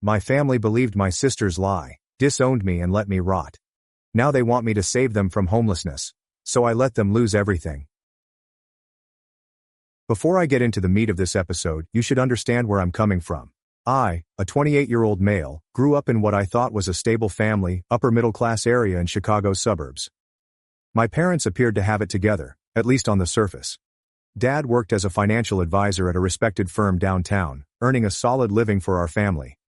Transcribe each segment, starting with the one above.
My family believed my sister's lie, disowned me and let me rot. Now they want me to save them from homelessness. So I let them lose everything. Before I get into the meat of this episode, you should understand where I'm coming from. I, a 28-year-old male, grew up in what I thought was a stable family, upper-middle-class area in Chicago's suburbs. My parents appeared to have it together, at least on the surface. Dad worked as a financial advisor at a respected firm downtown, earning a solid living for our family.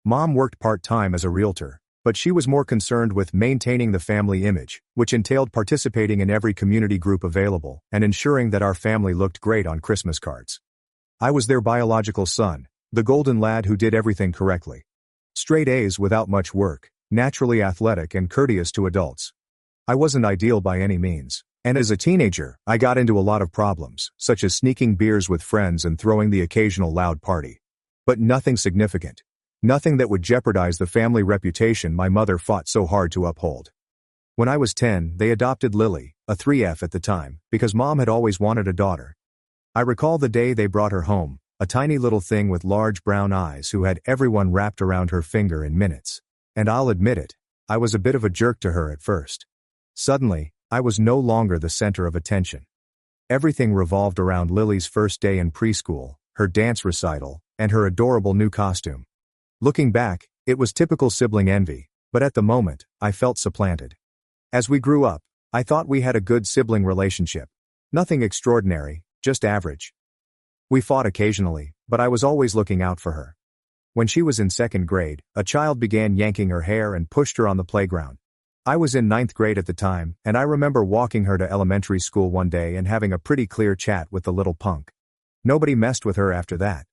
Mom worked part-time as a realtor, but she was more concerned with maintaining the family image, which entailed participating in every community group available and ensuring that our family looked great on Christmas cards. I was their biological son, the golden lad who did everything correctly. Straight A's without much work, naturally athletic and courteous to adults. I wasn't ideal by any means, and as a teenager, I got into a lot of problems, such as sneaking beers with friends and throwing the occasional loud party. But nothing significant. Nothing that would jeopardize the family reputation my mother fought so hard to uphold. When I was 10, they adopted Lily, a 3F at the time, because Mom had always wanted a daughter. I recall the day they brought her home, a tiny little thing with large brown eyes who had everyone wrapped around her finger in minutes. And I'll admit it, I was a bit of a jerk to her at first. Suddenly, I was no longer the center of attention. Everything revolved around Lily's first day in preschool, her dance recital, and her adorable new costume. Looking back, it was typical sibling envy, but at the moment, I felt supplanted. As we grew up, I thought we had a good sibling relationship. Nothing extraordinary, just average. We fought occasionally, but I was always looking out for her. When she was in second grade, a child began yanking her hair and pushed her on the playground. I was in ninth grade at the time, and I remember walking her to elementary school one day and having a pretty clear chat with the little punk. Nobody messed with her after that.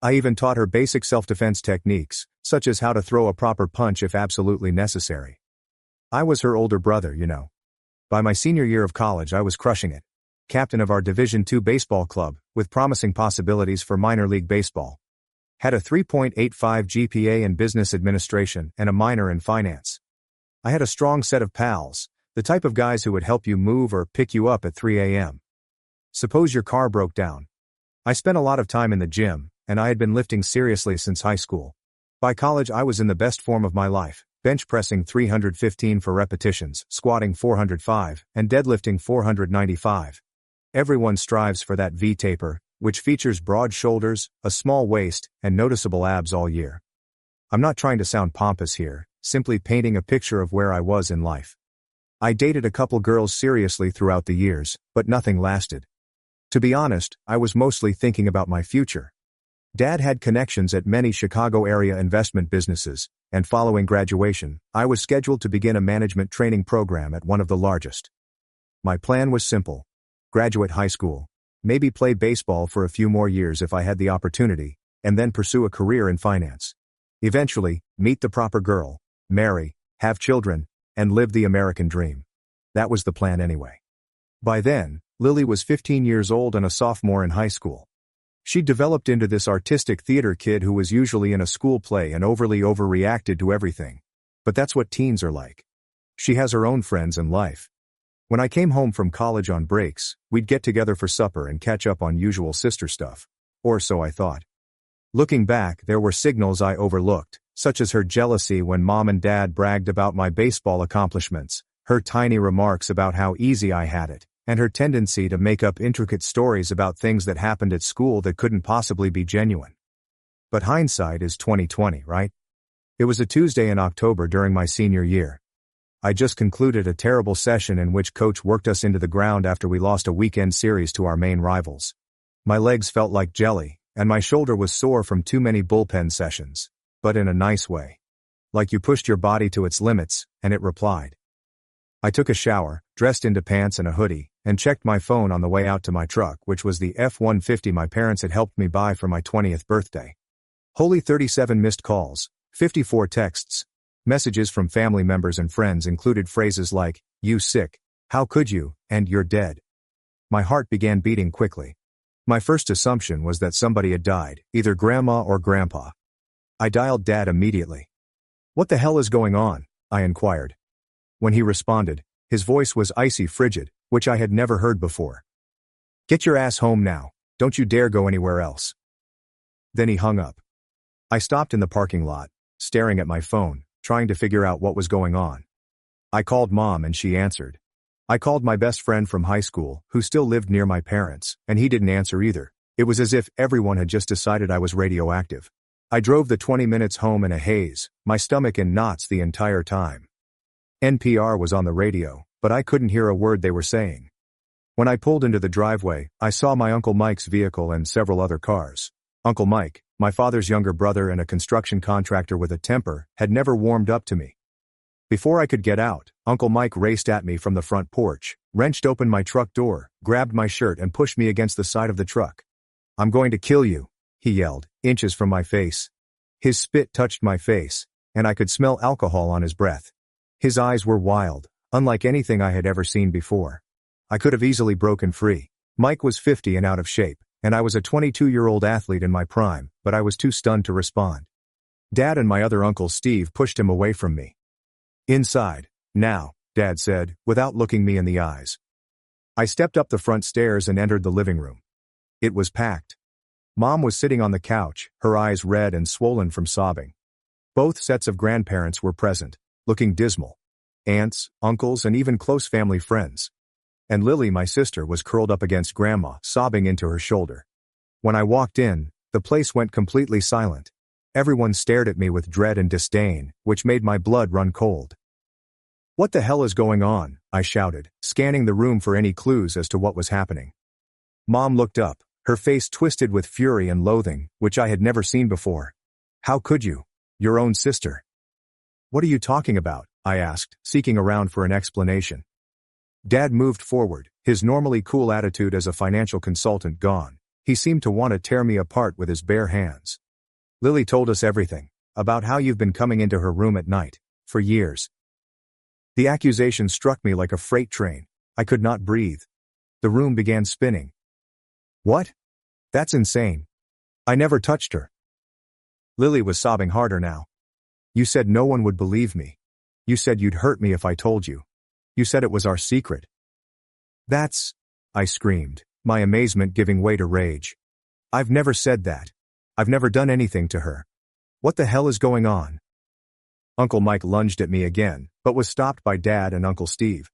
I even taught her basic self-defense techniques, such as how to throw a proper punch if absolutely necessary. I was her older brother, you know. By my senior year of college I was crushing it. Captain of our Division II baseball club, with promising possibilities for minor league baseball. Had a 3.85 GPA in business administration and a minor in finance. I had a strong set of pals, the type of guys who would help you move or pick you up at 3 a.m. Suppose your car broke down. I spent a lot of time in the gym, and I had been lifting seriously since high school. By college I was in the best form of my life, bench pressing 315 for repetitions, squatting 405, and deadlifting 495. Everyone strives for that V-taper, which features broad shoulders, a small waist, and noticeable abs all year. I'm not trying to sound pompous here, simply painting a picture of where I was in life. I dated a couple girls seriously throughout the years, but nothing lasted. To be honest, I was mostly thinking about my future. Dad had connections at many Chicago area investment businesses, and following graduation, I was scheduled to begin a management training program at one of the largest. My plan was simple. Graduate high school, maybe play baseball for a few more years if I had the opportunity, and then pursue a career in finance. Eventually, meet the proper girl, marry, have children, and live the American dream. That was the plan anyway. By then, Lily was 15 years old and a sophomore in high school. She developed into this artistic theater kid who was usually in a school play and overly overreacted to everything. But that's what teens are like. She has her own friends and life. When I came home from college on breaks, we'd get together for supper and catch up on usual sister stuff. Or so I thought. Looking back, there were signals I overlooked, such as her jealousy when Mom and Dad bragged about my baseball accomplishments, her tiny remarks about how easy I had it, and her tendency to make up intricate stories about things that happened at school that couldn't possibly be genuine. But hindsight is 20/20, right? It was a Tuesday in October during my senior year. I just concluded a terrible session in which coach worked us into the ground after we lost a weekend series to our main rivals. My legs felt like jelly, and my shoulder was sore from too many bullpen sessions, but in a nice way. Like you pushed your body to its limits, and it replied. I took a shower, dressed into pants and a hoodie, and checked my phone on the way out to my truck, which was the F-150 my parents had helped me buy for my 20th birthday. Holy 37 missed calls, 54 texts. Messages from family members and friends included phrases like, "You sick, how could you," and "You're dead." My heart began beating quickly. My first assumption was that somebody had died, either grandma or grandpa. I dialed Dad immediately. "What the hell is going on?" I inquired. When he responded, his voice was icy frigid, which I had never heard before. "Get your ass home now, don't you dare go anywhere else." Then he hung up. I stopped in the parking lot, staring at my phone, trying to figure out what was going on. I called Mom and she answered. I called my best friend from high school, who still lived near my parents, and he didn't answer either. It was as if everyone had just decided I was radioactive. I drove the 20 minutes home in a haze, my stomach in knots the entire time. NPR was on the radio, but I couldn't hear a word they were saying. When I pulled into the driveway, I saw my Uncle Mike's vehicle and several other cars. Uncle Mike, my father's younger brother and a construction contractor with a temper, had never warmed up to me. Before I could get out, Uncle Mike raced at me from the front porch, wrenched open my truck door, grabbed my shirt and pushed me against the side of the truck. "I'm going to kill you," he yelled, inches from my face. His spit touched my face, and I could smell alcohol on his breath. His eyes were wild, unlike anything I had ever seen before. I could have easily broken free. Mike was 50 and out of shape, and I was a 22-year-old athlete in my prime, but I was too stunned to respond. Dad and my other uncle Steve pushed him away from me. "Inside, now," Dad said, without looking me in the eyes. I stepped up the front stairs and entered the living room. It was packed. Mom was sitting on the couch, her eyes red and swollen from sobbing. Both sets of grandparents were present, looking dismal. Aunts, uncles, and even close family friends. And Lily, my sister, was curled up against Grandma, sobbing into her shoulder. When I walked in, the place went completely silent. Everyone stared at me with dread and disdain, which made my blood run cold. "What the hell is going on?" I shouted, scanning the room for any clues as to what was happening. Mom looked up, her face twisted with fury and loathing, which I had never seen before. "How could you? Your own sister." "What are you talking about?" I asked, seeking around for an explanation. Dad moved forward, his normally cool attitude as a financial consultant gone. He seemed to want to tear me apart with his bare hands. "Lily told us everything, about how you've been coming into her room at night, for years." The accusation struck me like a freight train. I could not breathe. The room began spinning. "What? That's insane. I never touched her." Lily was sobbing harder now. "You said no one would believe me. You said you'd hurt me if I told you. You said it was our secret." "That's..." I screamed, my amazement giving way to rage. "I've never said that. I've never done anything to her. What the hell is going on?" Uncle Mike lunged at me again, but was stopped by Dad and Uncle Steve.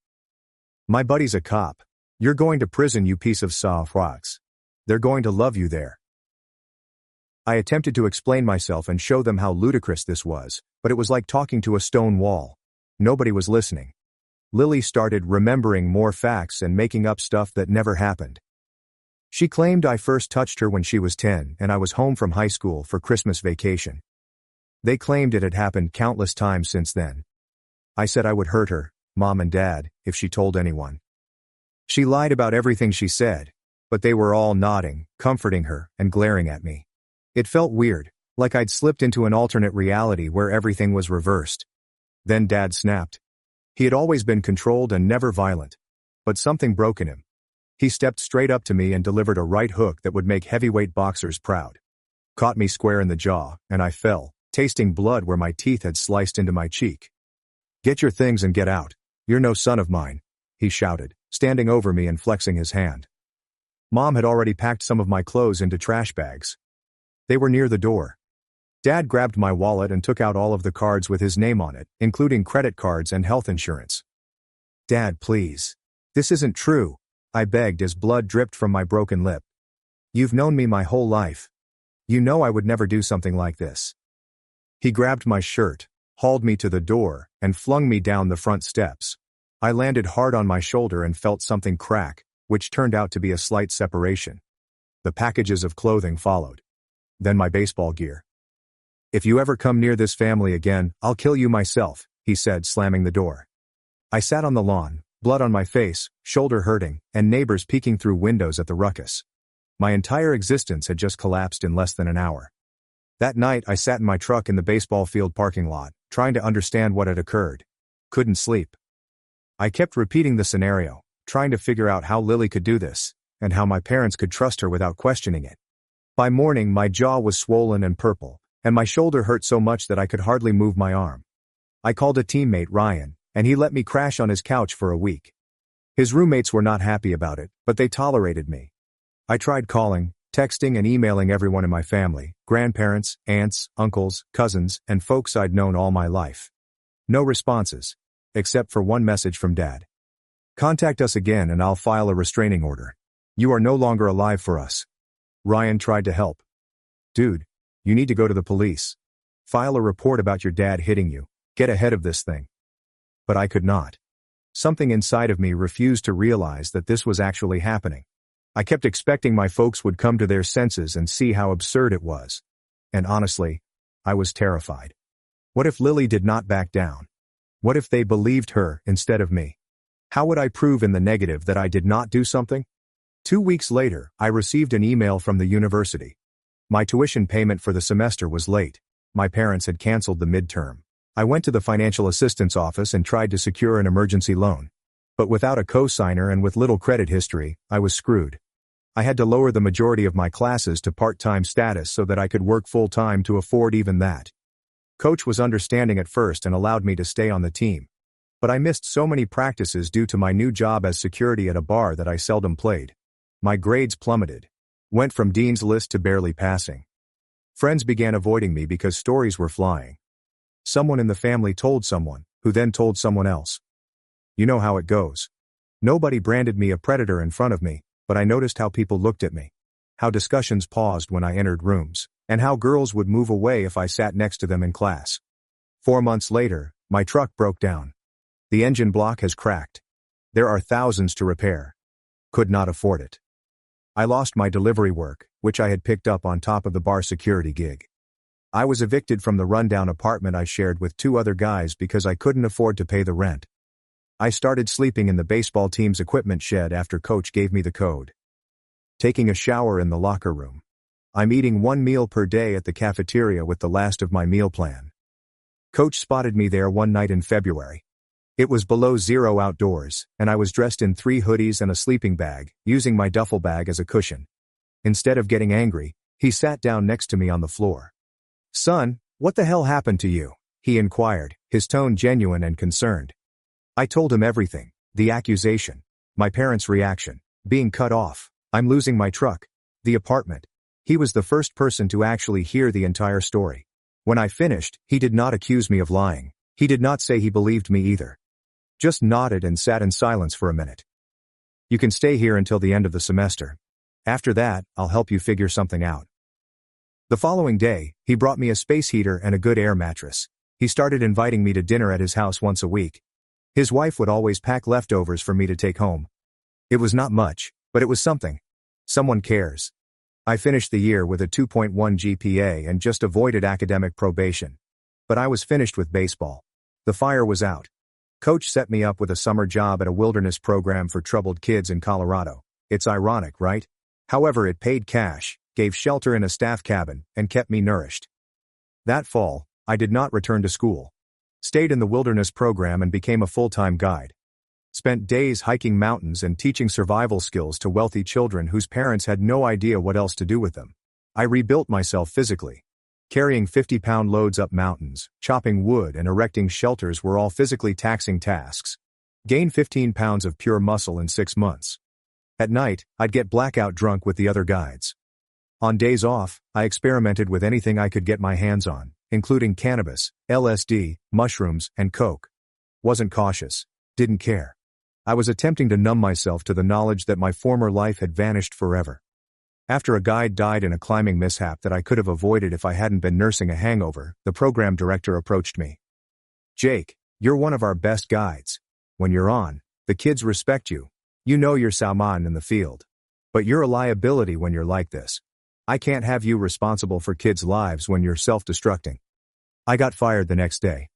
"My buddy's a cop. You're going to prison, you piece of sauerkraut. They're going to love you there." I attempted to explain myself and show them how ludicrous this was, but it was like talking to a stone wall. Nobody was listening. Lily started remembering more facts and making up stuff that never happened. She claimed I first touched her when she was 10 and I was home from high school for Christmas vacation. They claimed it had happened countless times since then. I said I would hurt her, Mom and Dad, if she told anyone. She lied about everything she said, but they were all nodding, comforting her, and glaring at me. It felt weird, like I'd slipped into an alternate reality where everything was reversed. Then Dad snapped. He had always been controlled and never violent. But something broke in him. He stepped straight up to me and delivered a right hook that would make heavyweight boxers proud. Caught me square in the jaw, and I fell, tasting blood where my teeth had sliced into my cheek. "Get your things and get out. You're no son of mine," he shouted, standing over me and flexing his hand. Mom had already packed some of my clothes into trash bags. They were near the door. Dad grabbed my wallet and took out all of the cards with his name on it, including credit cards and health insurance. "Dad, please. This isn't true," I begged as blood dripped from my broken lip. "You've known me my whole life. You know I would never do something like this." He grabbed my shirt, hauled me to the door, and flung me down the front steps. I landed hard on my shoulder and felt something crack, which turned out to be a slight separation. The packages of clothing followed. Then my baseball gear. "If you ever come near this family again, I'll kill you myself," he said, slamming the door. I sat on the lawn, blood on my face, shoulder hurting, and neighbors peeking through windows at the ruckus. My entire existence had just collapsed in less than an hour. That night I sat in my truck in the baseball field parking lot, trying to understand what had occurred. Couldn't sleep. I kept repeating the scenario, trying to figure out how Lily could do this, and how my parents could trust her without questioning it. By morning my jaw was swollen and purple, and my shoulder hurt so much that I could hardly move my arm. I called a teammate, Ryan, and he let me crash on his couch for a week. His roommates were not happy about it, but they tolerated me. I tried calling, texting and emailing everyone in my family, grandparents, aunts, uncles, cousins, and folks I'd known all my life. No responses. Except for one message from Dad. Contact us again and I'll file a restraining order. You are no longer alive for us. Ryan tried to help. Dude, you need to go to the police. File a report about your dad hitting you. Get ahead of this thing. But I could not. Something inside of me refused to realize that this was actually happening. I kept expecting my folks would come to their senses and see how absurd it was. And honestly, I was terrified. What if Lily did not back down? What if they believed her instead of me? How would I prove in the negative that I did not do something? 2 weeks later, I received an email from the university. My tuition payment for the semester was late. My parents had canceled the midterm. I went to the financial assistance office and tried to secure an emergency loan. But without a co-signer and with little credit history, I was screwed. I had to lower the majority of my classes to part-time status so that I could work full-time to afford even that. Coach was understanding at first and allowed me to stay on the team. But I missed so many practices due to my new job as security at a bar that I seldom played. My grades plummeted. Went from dean's list to barely passing. Friends began avoiding me because stories were flying. Someone in the family told someone, who then told someone else. You know how it goes. Nobody branded me a predator in front of me, but I noticed how people looked at me. How discussions paused when I entered rooms, and how girls would move away if I sat next to them in class. 4 months later, my truck broke down. The engine block has cracked. There are thousands to repair. Could not afford it. I lost my delivery work, which I had picked up on top of the bar security gig. I was evicted from the rundown apartment I shared with 2 other guys because I couldn't afford to pay the rent. I started sleeping in the baseball team's equipment shed after Coach gave me the code. Taking a shower in the locker room. I'm eating 1 meal per day at the cafeteria with the last of my meal plan. Coach spotted me there one night in February. It was below zero outdoors, and I was dressed in 3 hoodies and a sleeping bag, using my duffel bag as a cushion. Instead of getting angry, he sat down next to me on the floor. Son, what the hell happened to you? He inquired, his tone genuine and concerned. I told him everything, the accusation, my parents' reaction, being cut off, I'm losing my truck, the apartment. He was the first person to actually hear the entire story. When I finished, he did not accuse me of lying. He did not say he believed me either. Just nodded and sat in silence for a minute. You can stay here until the end of the semester. After that, I'll help you figure something out. The following day, he brought me a space heater and a good air mattress. He started inviting me to dinner at his house once a week. His wife would always pack leftovers for me to take home. It was not much, but it was something. Someone cares. I finished the year with a 2.1 GPA and just avoided academic probation. But I was finished with baseball. The fire was out. Coach set me up with a summer job at a wilderness program for troubled kids in Colorado. It's ironic, right? However, it paid cash, gave shelter in a staff cabin, and kept me nourished. That fall, I did not return to school. Stayed in the wilderness program and became a full-time guide. Spent days hiking mountains and teaching survival skills to wealthy children whose parents had no idea what else to do with them. I rebuilt myself physically. Carrying 50-pound loads up mountains, chopping wood and erecting shelters were all physically taxing tasks. Gained 15 pounds of pure muscle in 6 months. At night, I'd get blackout drunk with the other guides. On days off, I experimented with anything I could get my hands on, including cannabis, LSD, mushrooms, and coke. Wasn't cautious. Didn't care. I was attempting to numb myself to the knowledge that my former life had vanished forever. After a guide died in a climbing mishap that I could have avoided if I hadn't been nursing a hangover, the program director approached me. Jake, you're one of our best guides. When you're on, the kids respect you. You know you're Salman in the field. But you're a liability when you're like this. I can't have you responsible for kids' lives when you're self-destructing. I got fired the next day.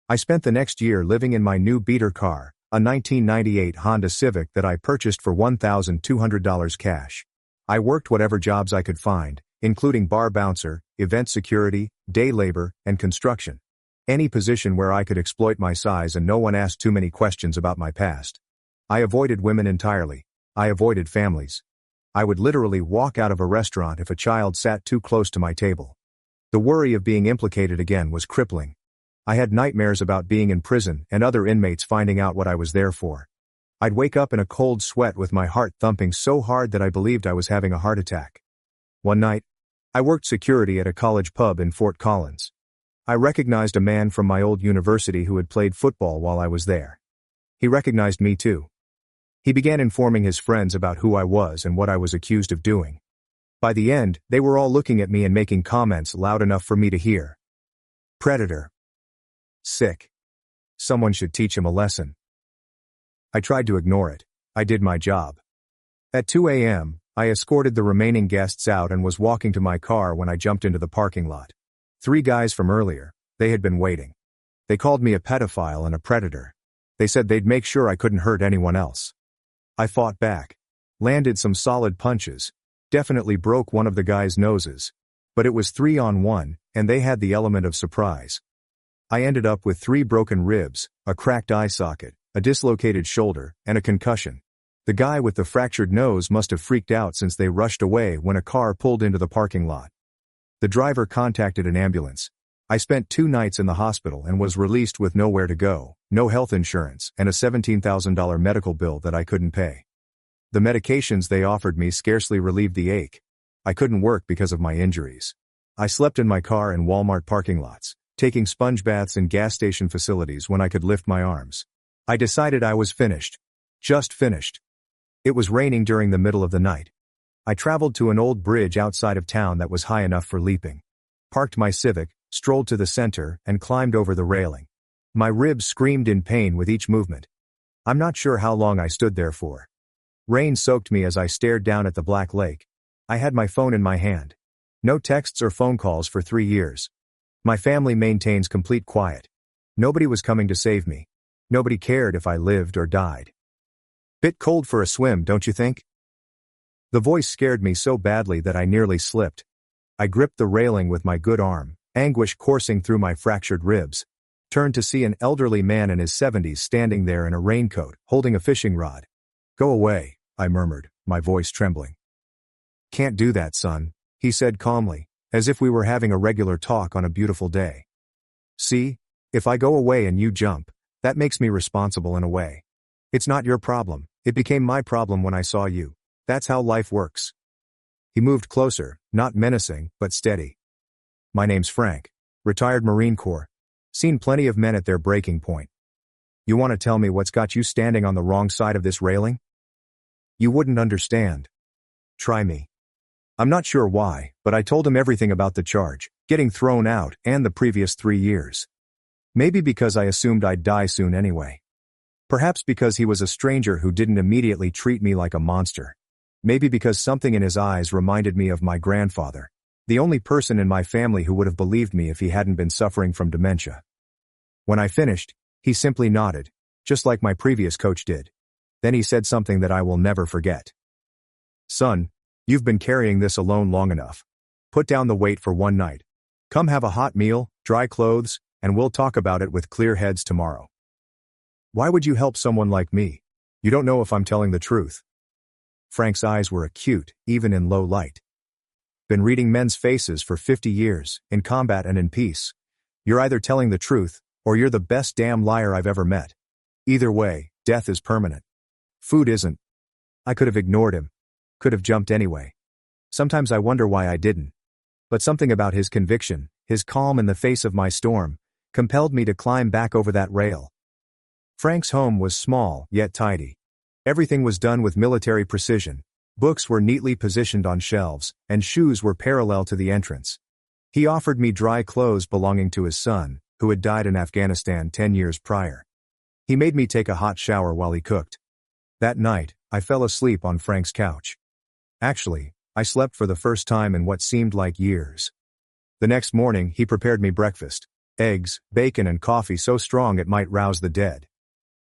I spent the next year living in my new beater car, a 1998 Honda Civic that I purchased for $1,200 cash. I worked whatever jobs I could find, including bar bouncer, event security, day labor, and construction. Any position where I could exploit my size and no one asked too many questions about my past. I avoided women entirely. I avoided families. I would literally walk out of a restaurant if a child sat too close to my table. The worry of being implicated again was crippling. I had nightmares about being in prison and other inmates finding out what I was there for. I'd wake up in a cold sweat with my heart thumping so hard that I believed I was having a heart attack. One night, I worked security at a college pub in Fort Collins. I recognized a man from my old university who had played football while I was there. He recognized me too. He began informing his friends about who I was and what I was accused of doing. By the end, they were all looking at me and making comments loud enough for me to hear. Predator. Sick. Someone should teach him a lesson. I tried to ignore it. I did my job. At 2 a.m., I escorted the remaining guests out and was walking to my car when I jumped into the parking lot. 3 guys from earlier, they had been waiting. They called me a pedophile and a predator. They said they'd make sure I couldn't hurt anyone else. I fought back. Landed some solid punches. Definitely broke one of the guys' noses. But it was 3-on-1, and they had the element of surprise. I ended up with 3 broken ribs, a cracked eye socket, a dislocated shoulder, and a concussion. The guy with the fractured nose must have freaked out since they rushed away when a car pulled into the parking lot. The driver contacted an ambulance. I spent 2 nights in the hospital and was released with nowhere to go, no health insurance, and a $17,000 medical bill that I couldn't pay. The medications they offered me scarcely relieved the ache. I couldn't work because of my injuries. I slept in my car in Walmart parking lots, taking sponge baths in gas station facilities when I could lift my arms. I decided I was finished. Just finished. It was raining during the middle of the night. I traveled to an old bridge outside of town that was high enough for leaping. Parked my Civic, strolled to the center, and climbed over the railing. My ribs screamed in pain with each movement. I'm not sure how long I stood there for. Rain soaked me as I stared down at the black lake. I had my phone in my hand. No texts or phone calls for 3 years. My family maintains complete quiet. Nobody was coming to save me. Nobody cared if I lived or died. Bit cold for a swim, don't you think? The voice scared me so badly that I nearly slipped. I gripped the railing with my good arm, anguish coursing through my fractured ribs. Turned to see an elderly man in his 70s standing there in a raincoat, holding a fishing rod. Go away, I murmured, my voice trembling. Can't do that, son, he said calmly, as if we were having a regular talk on a beautiful day. See, if I go away and you jump, that makes me responsible in a way. It's not your problem, it became my problem when I saw you. That's how life works. He moved closer, not menacing, but steady. My name's Frank. Retired Marine Corps. Seen plenty of men at their breaking point. You want to tell me what's got you standing on the wrong side of this railing? You wouldn't understand. Try me. I'm not sure why, but I told him everything about the charge, getting thrown out, and the previous 3 years. Maybe because I assumed I'd die soon anyway. Perhaps because he was a stranger who didn't immediately treat me like a monster. Maybe because something in his eyes reminded me of my grandfather, the only person in my family who would have believed me if he hadn't been suffering from dementia. When I finished, he simply nodded, just like my previous coach did. Then he said something that I will never forget. Son, you've been carrying this alone long enough. Put down the weight for one night. Come have a hot meal, dry clothes, and we'll talk about it with clear heads tomorrow. Why would you help someone like me? You don't know if I'm telling the truth. Frank's eyes were acute, even in low light. Been reading men's faces for 50 years, in combat and in peace. You're either telling the truth, or you're the best damn liar I've ever met. Either way, death is permanent. Food isn't. I could have ignored him. Could have jumped anyway. Sometimes I wonder why I didn't. But something about his conviction, his calm in the face of my storm, compelled me to climb back over that rail. Frank's home was small, yet tidy. Everything was done with military precision. Books were neatly positioned on shelves, and shoes were parallel to the entrance. He offered me dry clothes belonging to his son, who had died in Afghanistan 10 years prior. He made me take a hot shower while he cooked. That night, I fell asleep on Frank's couch. Actually, I slept for the first time in what seemed like years. The next morning, he prepared me breakfast, eggs, bacon and coffee so strong it might rouse the dead.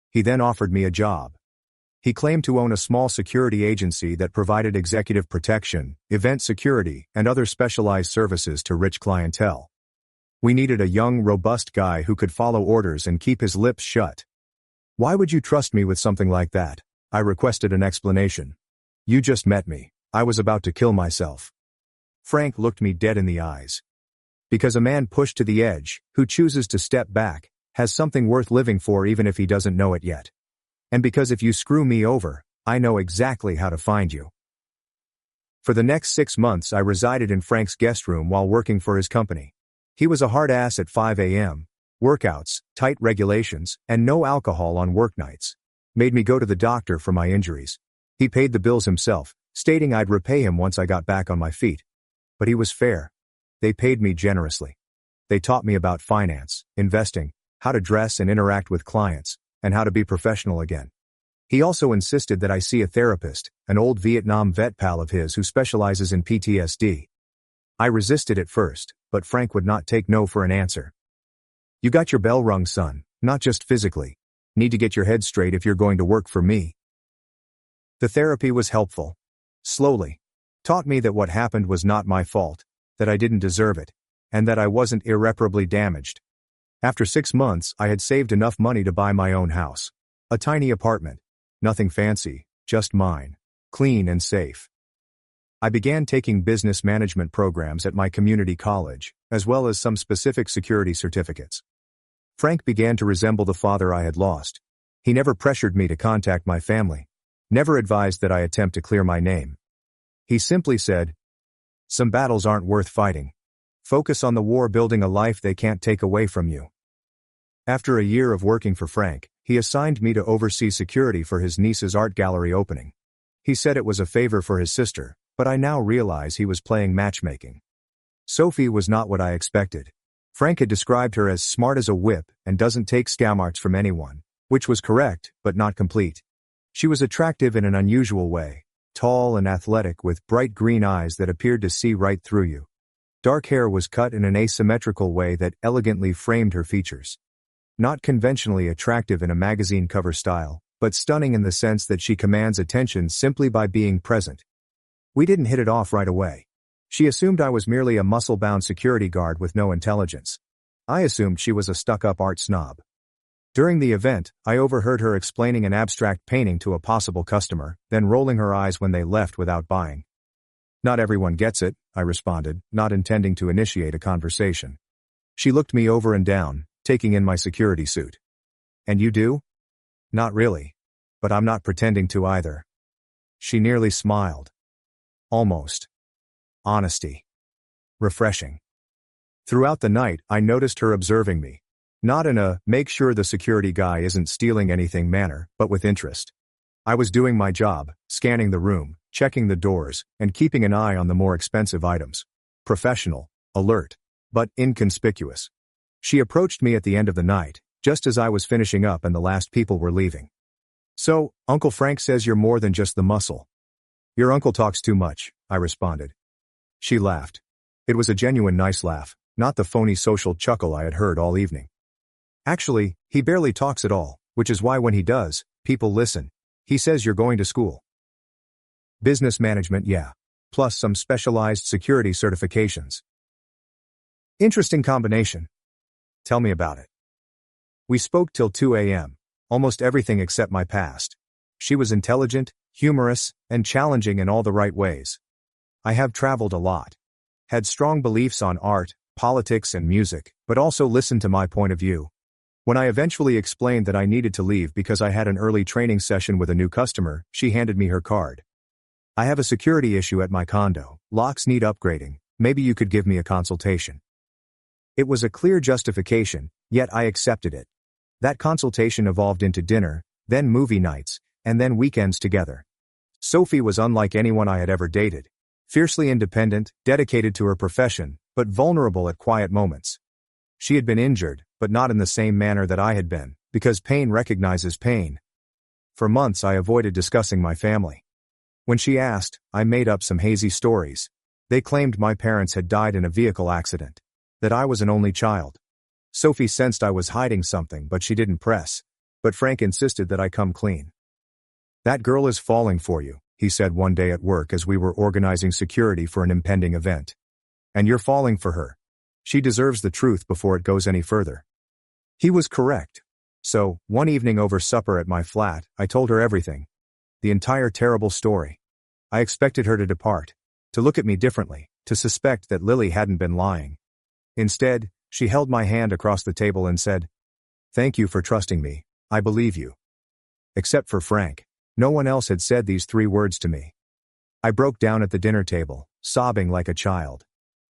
He then offered me a job. He claimed to own a small security agency that provided executive protection, event security, and other specialized services to rich clientele. We needed a young, robust guy who could follow orders and keep his lips shut. Why would you trust me with something like that? I requested an explanation. You just met me. I was about to kill myself. Frank looked me dead in the eyes. Because a man pushed to the edge, who chooses to step back, has something worth living for even if he doesn't know it yet. And because if you screw me over, I know exactly how to find you. For the next 6 months I resided in Frank's guest room while working for his company. He was a hard ass at 5 a.m., workouts, tight regulations, and no alcohol on work nights. Made me go to the doctor for my injuries. He paid the bills himself, stating I'd repay him once I got back on my feet. But he was fair. They paid me generously. They taught me about finance, investing, how to dress and interact with clients, and how to be professional again. He also insisted that I see a therapist, an old Vietnam vet pal of his who specializes in PTSD. I resisted at first, but Frank would not take no for an answer. You got your bell rung, son, not just physically. Need to get your head straight if you're going to work for me. The therapy was helpful. Slowly. Taught me that what happened was not my fault, that I didn't deserve it, and that I wasn't irreparably damaged. After 6 months, I had saved enough money to buy my own house. A tiny apartment. Nothing fancy, just mine. Clean and safe. I began taking business management programs at my community college, as well as some specific security certificates. Frank began to resemble the father I had lost. He never pressured me to contact my family. Never advised that I attempt to clear my name. He simply said, "Some battles aren't worth fighting. Focus on the war building a life they can't take away from you." After a year of working for Frank, he assigned me to oversee security for his niece's art gallery opening. He said it was a favor for his sister, but I now realize he was playing matchmaking. Sophie was not what I expected. Frank had described her as smart as a whip and doesn't take scam arts from anyone, which was correct, but not complete. She was attractive in an unusual way, tall and athletic with bright green eyes that appeared to see right through you. Dark hair was cut in an asymmetrical way that elegantly framed her features. Not conventionally attractive in a magazine cover style, but stunning in the sense that she commands attention simply by being present. We didn't hit it off right away. She assumed I was merely a muscle-bound security guard with no intelligence. I assumed she was a stuck-up art snob. During the event, I overheard her explaining an abstract painting to a possible customer, then rolling her eyes when they left without buying. "Not everyone gets it," I responded, not intending to initiate a conversation. She looked me over and down, taking in my security suit. "And you do?" "Not really. But I'm not pretending to either." She nearly smiled. Almost. Honesty. Refreshing. Throughout the night, I noticed her observing me. Not in a, make sure the security guy isn't stealing anything manner, but with interest. I was doing my job, scanning the room, checking the doors, and keeping an eye on the more expensive items. Professional, alert, but inconspicuous. She approached me at the end of the night, just as I was finishing up and the last people were leaving. "So, Uncle Frank says you're more than just the muscle." "Your uncle talks too much," I responded. She laughed. It was a genuine nice laugh, not the phony social chuckle I had heard all evening. "Actually, he barely talks at all, which is why when he does, people listen. He says you're going to school." "Business management, yeah. Plus some specialized security certifications." "Interesting combination. Tell me about it." We spoke till 2 a.m., almost everything except my past. She was intelligent, humorous, and challenging in all the right ways. I have traveled a lot. Had strong beliefs on art, politics, and music, but also listened to my point of view. When I eventually explained that I needed to leave because I had an early training session with a new customer, she handed me her card. "I have a security issue at my condo. Locks need upgrading. Maybe you could give me a consultation." It was a clear justification, yet I accepted it. That consultation evolved into dinner, then movie nights, and then weekends together. Sophie was unlike anyone I had ever dated. Fiercely independent, dedicated to her profession, but vulnerable at quiet moments. She had been injured, but not in the same manner that I had been, because pain recognizes pain. For months I avoided discussing my family. When she asked, I made up some hazy stories. They claimed my parents had died in a vehicle accident. That I was an only child. Sophie sensed I was hiding something, but she didn't press. But Frank insisted that I come clean. "That girl is falling for you," he said one day at work as we were organizing security for an impending event. "And you're falling for her. She deserves the truth before it goes any further." He was correct. So, one evening over supper at my flat, I told her everything. The entire terrible story. I expected her to depart, to look at me differently, to suspect that Lily hadn't been lying. Instead, she held my hand across the table and said, "Thank you for trusting me, I believe you." Except for Frank. No one else had said these 3 words to me. I broke down at the dinner table, sobbing like a child.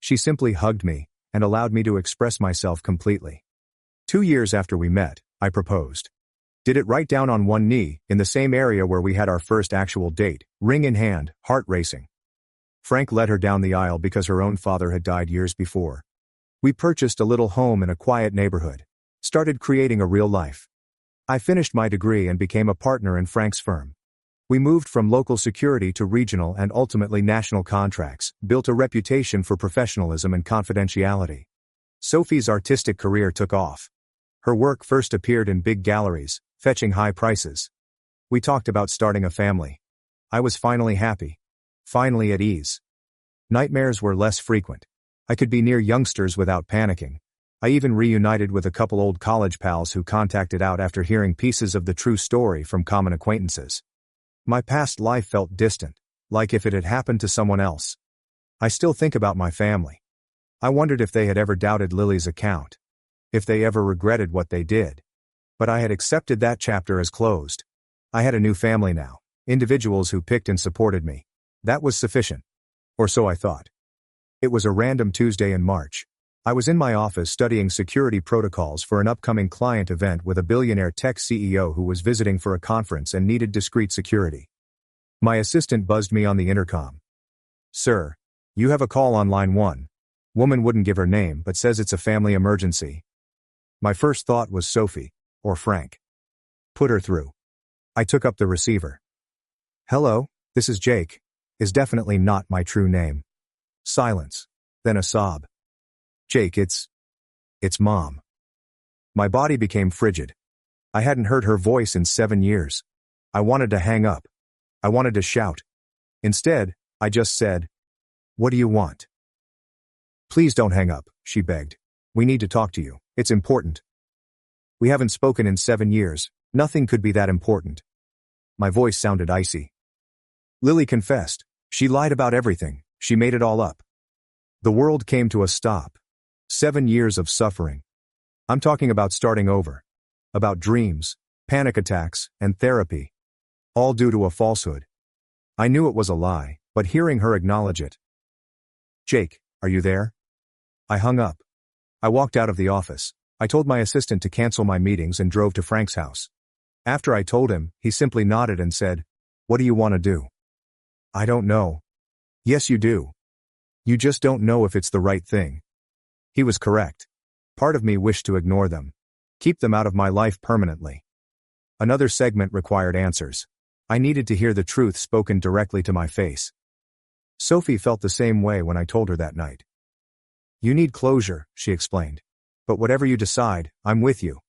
She simply hugged me and allowed me to express myself completely. 2 years after we met, I proposed. Did it right down on one knee, in the same area where we had our first actual date, ring in hand, heart racing. Frank led her down the aisle because her own father had died years before. We purchased a little home in a quiet neighborhood. Started creating a real life. I finished my degree and became a partner in Frank's firm. We moved from local security to regional and ultimately national contracts, built a reputation for professionalism and confidentiality. Sophie's artistic career took off. Her work first appeared in big galleries, fetching high prices. We talked about starting a family. I was finally happy. Finally at ease. Nightmares were less frequent. I could be near youngsters without panicking. I even reunited with a couple old college pals who contacted out after hearing pieces of the true story from common acquaintances. My past life felt distant, like if it had happened to someone else. I still think about my family. I wondered if they had ever doubted Lily's account. If they ever regretted what they did. But I had accepted that chapter as closed. I had a new family now, individuals who picked and supported me. That was sufficient. Or so I thought. It was a random Tuesday in March. I was in my office studying security protocols for an upcoming client event with a billionaire tech CEO who was visiting for a conference and needed discreet security. My assistant buzzed me on the intercom. "Sir, you have a call on line 1. Woman wouldn't give her name but says it's a family emergency." My first thought was Sophie, or Frank. "Put her through." I took up the receiver. "Hello, this is Jake," is definitely not my true name. Silence. Then a sob. "Jake, it's Mom." My body became frigid. I hadn't heard her voice in 7 years. I wanted to hang up. I wanted to shout. Instead, I just said, "What do you want?" "Please don't hang up," she begged. "We need to talk to you. It's important." "We haven't spoken in 7 years. Nothing could be that important." My voice sounded icy. Lily confessed. She lied about everything. She made it all up. The world came to a stop. 7 years of suffering. I'm talking about starting over. About dreams, panic attacks, and therapy. All due to a falsehood. I knew it was a lie, but hearing her acknowledge it. "Jake, are you there?" I hung up. I walked out of the office. I told my assistant to cancel my meetings and drove to Frank's house. After I told him, he simply nodded and said, "What do you want to do?" "I don't know." "Yes, you do. You just don't know if it's the right thing." He was correct. Part of me wished to ignore them. Keep them out of my life permanently. Another segment required answers. I needed to hear the truth spoken directly to my face. Sophie felt the same way when I told her that night. "You need closure," she explained. "But whatever you decide, I'm with you.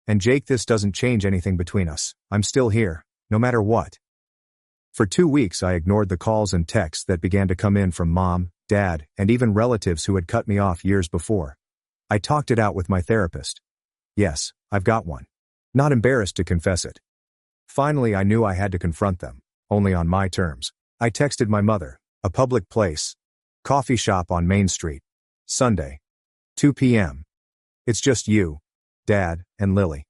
And Jake, this doesn't change anything between us. I'm still here, no matter what." For 2 weeks I ignored the calls and texts that began to come in from Mom, Dad, and even relatives who had cut me off years before. I talked it out with my therapist. Yes, I've got one. Not embarrassed to confess it. Finally I knew I had to confront them, only on my terms. I texted my mother, a public place. Coffee shop on Main Street. Sunday. 2 p.m. "It's just you, Dad, and Lily.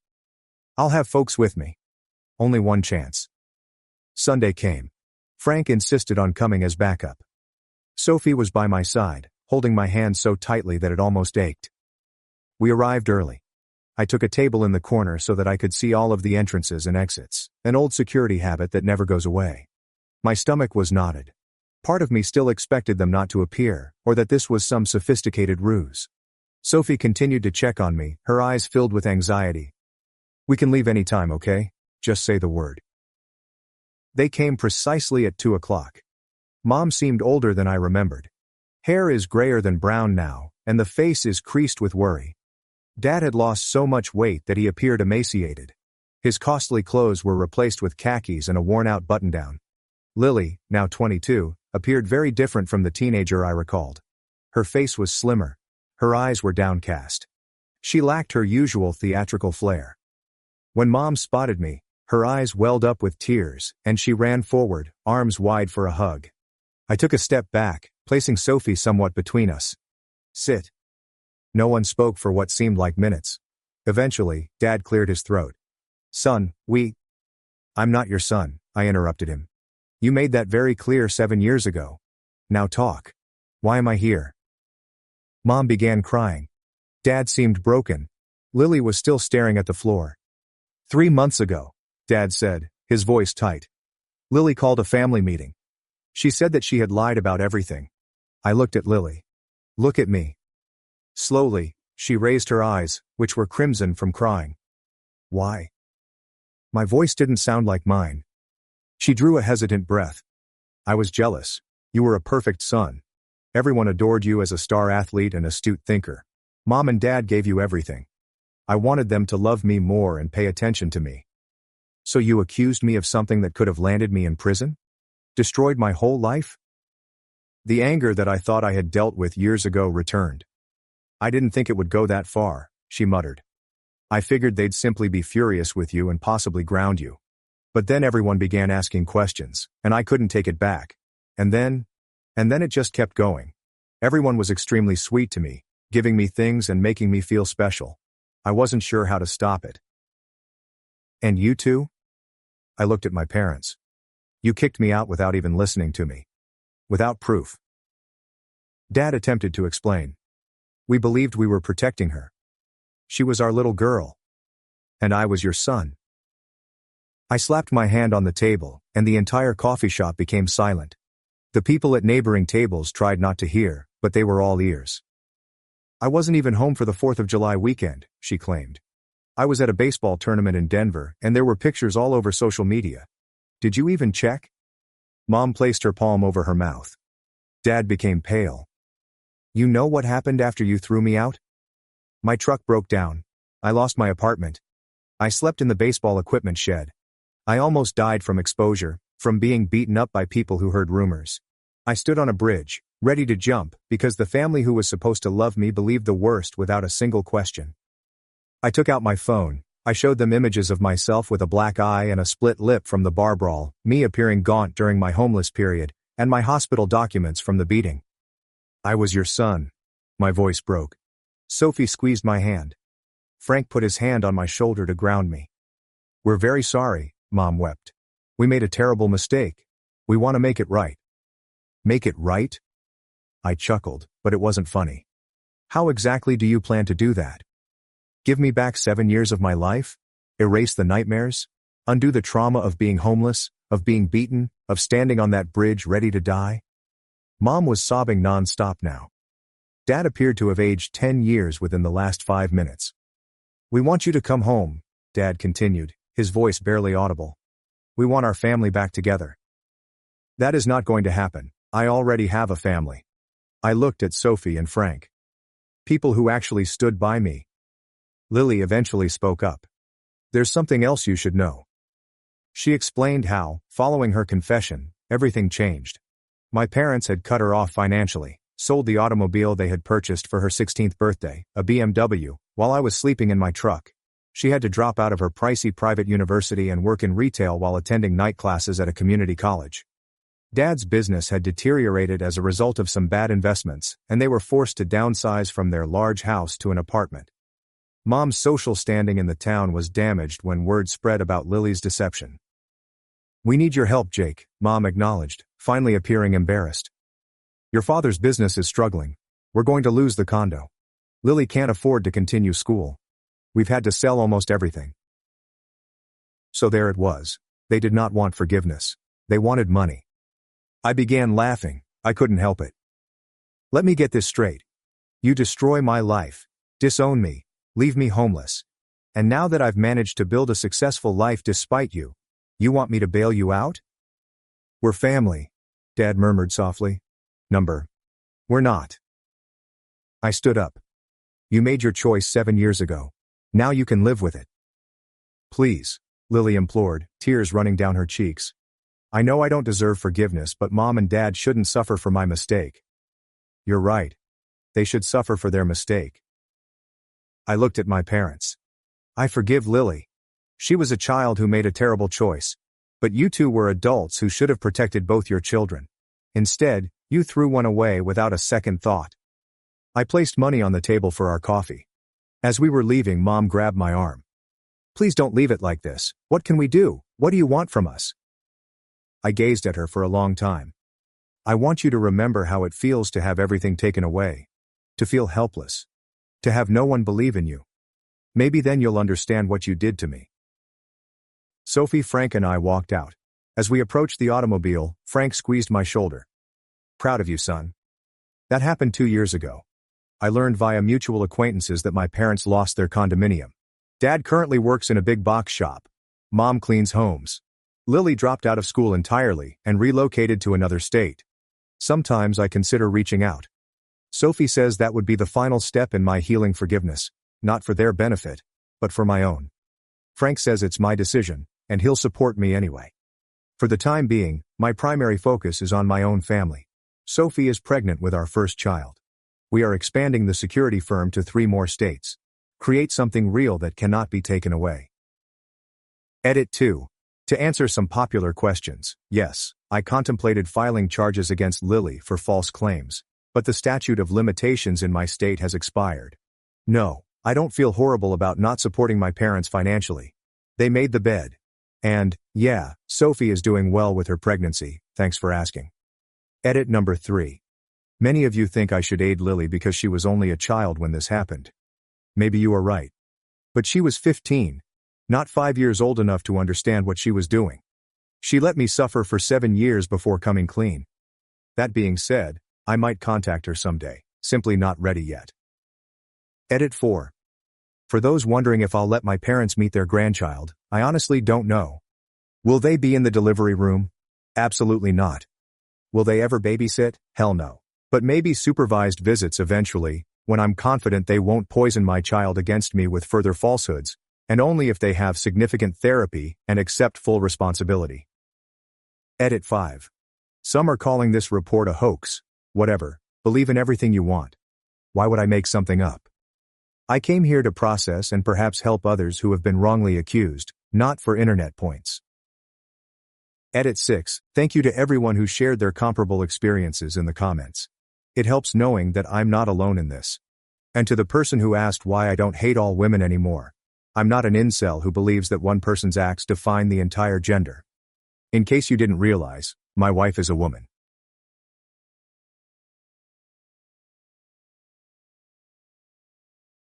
I'll have folks with me. Only one chance." Sunday came. Frank insisted on coming as backup. Sophie was by my side, holding my hand so tightly that it almost ached. We arrived early. I took a table in the corner so that I could see all of the entrances and exits, an old security habit that never goes away. My stomach was knotted. Part of me still expected them not to appear, or that this was some sophisticated ruse. Sophie continued to check on me, her eyes filled with anxiety. "We can leave any time, okay? Just say the word." They came precisely at 2 o'clock. Mom seemed older than I remembered. Hair is grayer than brown now, and the face is creased with worry. Dad had lost so much weight that he appeared emaciated. His costly clothes were replaced with khakis and a worn-out button-down. Lily, now 22, appeared very different from the teenager I recalled. Her face was slimmer. Her eyes were downcast. She lacked her usual theatrical flair. When Mom spotted me, her eyes welled up with tears, and she ran forward, arms wide for a hug. I took a step back, placing Sophie somewhat between us. "Sit." No one spoke for what seemed like minutes. Eventually, Dad cleared his throat. "Son, I'm not your son," I interrupted him. You made that very clear 7 years ago. Now talk. Why am I here? Mom began crying. Dad seemed broken. Lily was still staring at the floor. 3 months ago, Dad said, his voice tight. Lily called a family meeting. She said that she had lied about everything. I looked at Lily. Look at me. Slowly, she raised her eyes, which were crimson from crying. Why? My voice didn't sound like mine. She drew a hesitant breath. I was jealous. You were a perfect son. Everyone adored you as a star athlete and astute thinker. Mom and Dad gave you everything. I wanted them to love me more and pay attention to me. So you accused me of something that could have landed me in prison? Destroyed my whole life? The anger that I thought I had dealt with years ago returned. I didn't think it would go that far, she muttered. I figured they'd simply be furious with you and possibly ground you. But then everyone began asking questions, and I couldn't take it back. And then it just kept going. Everyone was extremely sweet to me, giving me things and making me feel special. I wasn't sure how to stop it. And you too? I looked at my parents. You kicked me out without even listening to me. Without proof. Dad attempted to explain. We believed we were protecting her. She was our little girl. And I was your son. I slapped my hand on the table, and the entire coffee shop became silent. The people at neighboring tables tried not to hear, but they were all ears. I wasn't even home for the 4th of July weekend, she claimed. I was at a baseball tournament in Denver, and there were pictures all over social media. Did you even check? Mom placed her palm over her mouth. Dad became pale. You know what happened after you threw me out? My truck broke down. I lost my apartment. I slept in the baseball equipment shed. I almost died from exposure, from being beaten up by people who heard rumors. I stood on a bridge, ready to jump, because the family who was supposed to love me believed the worst without a single question. I took out my phone. I showed them images of myself with a black eye and a split lip from the bar brawl, me appearing gaunt during my homeless period, and my hospital documents from the beating. I was your son. My voice broke. Sophie squeezed my hand. Frank put his hand on my shoulder to ground me. We're very sorry, Mom wept. We made a terrible mistake. We want to make it right. Make it right? I chuckled, but it wasn't funny. How exactly do you plan to do that? Give me back 7 years of my life? Erase the nightmares? Undo the trauma of being homeless, of being beaten, of standing on that bridge ready to die? Mom was sobbing non-stop now. Dad appeared to have aged 10 years within the last 5 minutes. We want you to come home, Dad continued, his voice barely audible. We want our family back together. That is not going to happen. I already have a family. I looked at Sophie and Frank. People who actually stood by me. Lily eventually spoke up. There's something else you should know. She explained how, following her confession, everything changed. My parents had cut her off financially, sold the automobile they had purchased for her 16th birthday, a BMW, while I was sleeping in my truck. She had to drop out of her pricey private university and work in retail while attending night classes at a community college. Dad's business had deteriorated as a result of some bad investments, and they were forced to downsize from their large house to an apartment. Mom's social standing in the town was damaged when word spread about Lily's deception. We need your help, Jake, Mom acknowledged, finally appearing embarrassed. Your father's business is struggling. We're going to lose the condo. Lily can't afford to continue school. We've had to sell almost everything. So there it was. They did not want forgiveness. They wanted money. I began laughing. I couldn't help it. Let me get this straight. You destroy my life, disown me, leave me homeless. And now that I've managed to build a successful life despite you, you want me to bail you out? We're family, Dad murmured softly. We're not. I stood up. You made your choice 7 years ago. Now you can live with it. Please, Lily implored, tears running down her cheeks. I know I don't deserve forgiveness, but Mom and Dad shouldn't suffer for my mistake. You're right. They should suffer for their mistake. I looked at my parents. I forgive Lily. She was a child who made a terrible choice. But you two were adults who should have protected both your children. Instead, you threw one away without a second thought. I placed money on the table for our coffee. As we were leaving, Mom grabbed my arm. Please don't leave it like this. What can we do? What do you want from us? I gazed at her for a long time. I want you to remember how it feels to have everything taken away. To feel helpless. To have no one believe in you. Maybe then you'll understand what you did to me. Sophie, Frank and I walked out. As we approached the automobile, Frank squeezed my shoulder. Proud of you, son. That happened 2 years ago. I learned via mutual acquaintances that my parents lost their condominium. Dad currently works in a big box shop. Mom cleans homes. Lily dropped out of school entirely and relocated to another state. Sometimes I consider reaching out. Sophie says that would be the final step in my healing forgiveness, not for their benefit, but for my own. Frank says it's my decision, and he'll support me anyway. For the time being, my primary focus is on my own family. Sophie is pregnant with our first child. We are expanding the security firm to 3 more states. Create something real that cannot be taken away. Edit 2. To answer some popular questions, yes, I contemplated filing charges against Lily for false claims, but the statute of limitations in my state has expired. No, I don't feel horrible about not supporting my parents financially. They made the bed. And, yeah, Sophie is doing well with her pregnancy, thanks for asking. Edit number 3. Many of you think I should aid Lily because she was only a child when this happened. Maybe you are right. But she was 15, not 5 years old enough to understand what she was doing. She let me suffer for 7 years before coming clean. That being said, I might contact her someday, simply not ready yet. Edit 4. For those wondering if I'll let my parents meet their grandchild, I honestly don't know. Will they be in the delivery room? Absolutely not. Will they ever babysit? Hell no. But maybe supervised visits eventually, when I'm confident they won't poison my child against me with further falsehoods, and only if they have significant therapy and accept full responsibility. Edit 5. Some are calling this report a hoax. Whatever, believe in everything you want. Why would I make something up? I came here to process and perhaps help others who have been wrongly accused, not for internet points. Edit 6. Thank you to everyone who shared their comparable experiences in the comments. It helps knowing that I'm not alone in this. And to the person who asked why I don't hate all women anymore. I'm not an incel who believes that one person's acts define the entire gender. In case you didn't realize, my wife is a woman.